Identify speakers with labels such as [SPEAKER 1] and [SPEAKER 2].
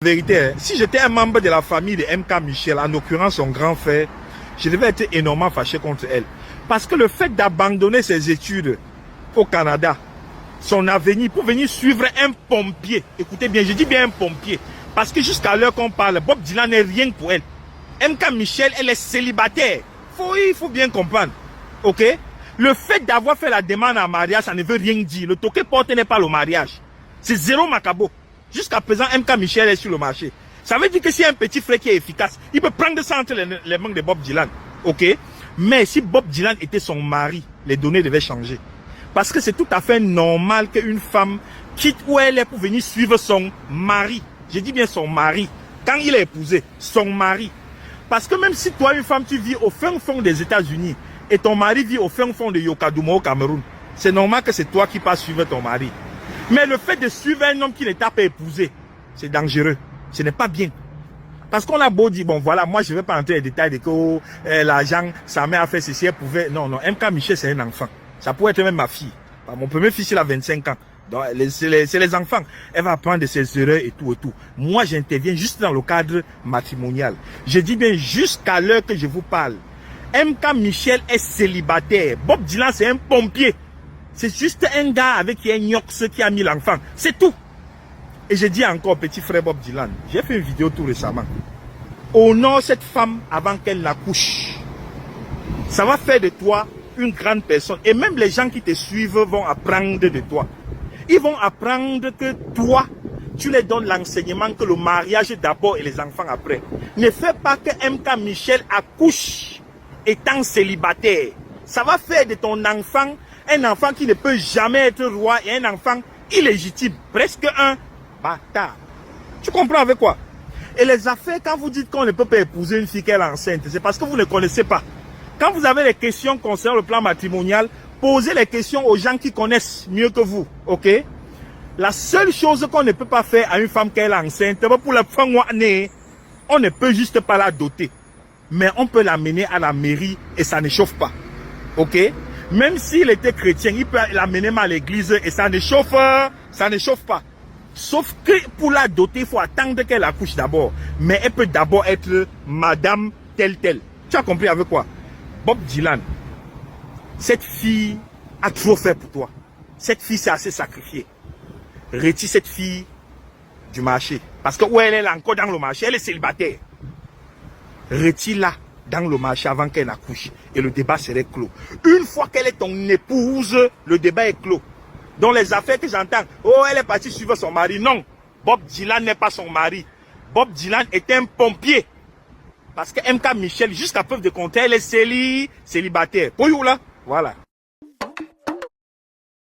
[SPEAKER 1] Vérité, hein, si j'étais un membre de la famille de MK Michel, en l'occurrence son grand frère, je devais être énormément fâché contre elle. Parce que le fait d'abandonner ses études au Canada, son avenir, pour venir suivre un pompier, écoutez bien, je dis bien un pompier, parce que jusqu'à l'heure qu'on parle, Bob Dylan n'est rien pour elle. MK Michel, elle est célibataire. Il faut bien comprendre. Ok? Le fait d'avoir fait la demande en mariage, ça ne veut rien dire. Le toqué porte n'est pas le mariage. C'est zéro macabo. Jusqu'à présent, MK Michel est sur le marché. Ça veut dire que s'il y a un petit frère qui est efficace, il peut prendre ça entre les mains de Bob Dylan. Ok? Mais si Bob Dylan était son mari, les données devaient changer. Parce que c'est tout à fait normal qu'une femme quitte où elle est pour venir suivre son mari. Je dis bien son mari. Quand il est épousé, son mari. Parce que même si toi, une femme, tu vis au fin fond des États-Unis et ton mari vit au fin fond de Yokadouma au Cameroun, c'est normal que c'est toi qui passes suivre ton mari. Mais le fait de suivre un homme qui n'est pas épousé, c'est dangereux. Ce n'est pas bien. Parce qu'on a beau dire, bon voilà, moi je ne vais pas entrer dans les détails de que l'argent, sa mère a fait ceci, elle pouvait... Non, MK Michel c'est un enfant. Ça pourrait être même ma fille. Mon premier fils il a 25 ans. C'est les enfants. Elle va apprendre de ses erreurs et tout et tout. Moi j'interviens juste dans le cadre matrimonial. Je dis bien jusqu'à l'heure que je vous parle. MK Michel est célibataire. Bob Dylan c'est un pompier. C'est juste un gars avec un nyox qui a mis l'enfant. C'est tout. Et je dis encore, petit frère Bob Dylan, j'ai fait une vidéo tout récemment. Honore cette femme avant qu'elle n'accouche. Ça va faire de toi une grande personne. Et même les gens qui te suivent vont apprendre de toi. Ils vont apprendre que toi, tu les donnes l'enseignement que le mariage d'abord et les enfants après. Ne fais pas que MK Michel accouche étant célibataire. Ça va faire de ton enfant un enfant qui ne peut jamais être roi et un enfant illégitime. Presque un bâtard. Tu comprends avec quoi? Et les affaires, quand vous dites qu'on ne peut pas épouser une fille qui est enceinte, c'est parce que vous ne connaissez pas. Quand vous avez des questions concernant le plan matrimonial, posez les questions aux gens qui connaissent mieux que vous. Ok? La seule chose qu'on ne peut pas faire à une femme qui est enceinte, pour la femme née, on ne peut juste pas la doter. Mais on peut l'amener à la mairie et ça ne chauffe pas. Ok? Même s'il était chrétien, il peut l'amener à l'église et ça ne chauffe pas. Sauf que pour la doter, il faut attendre qu'elle accouche d'abord. Mais elle peut d'abord être madame telle. Tu as compris avec quoi? Bob Dylan, cette fille a trop fait pour toi. Cette fille s'est assez sacrifiée. Retire cette fille du marché. Parce que où elle est encore dans le marché, elle est célibataire. Retire-la dans le marché avant qu'elle accouche. Et le débat serait clos. Une fois qu'elle est ton épouse, le débat est clos. Dans les affaires que j'entends, oh, elle est partie suivre son mari. Non, Bob Dylan n'est pas son mari. Bob Dylan est un pompier. Parce que MK Michel, jusqu'à preuve de contraire, elle est célibataire. Pour vous là, voilà.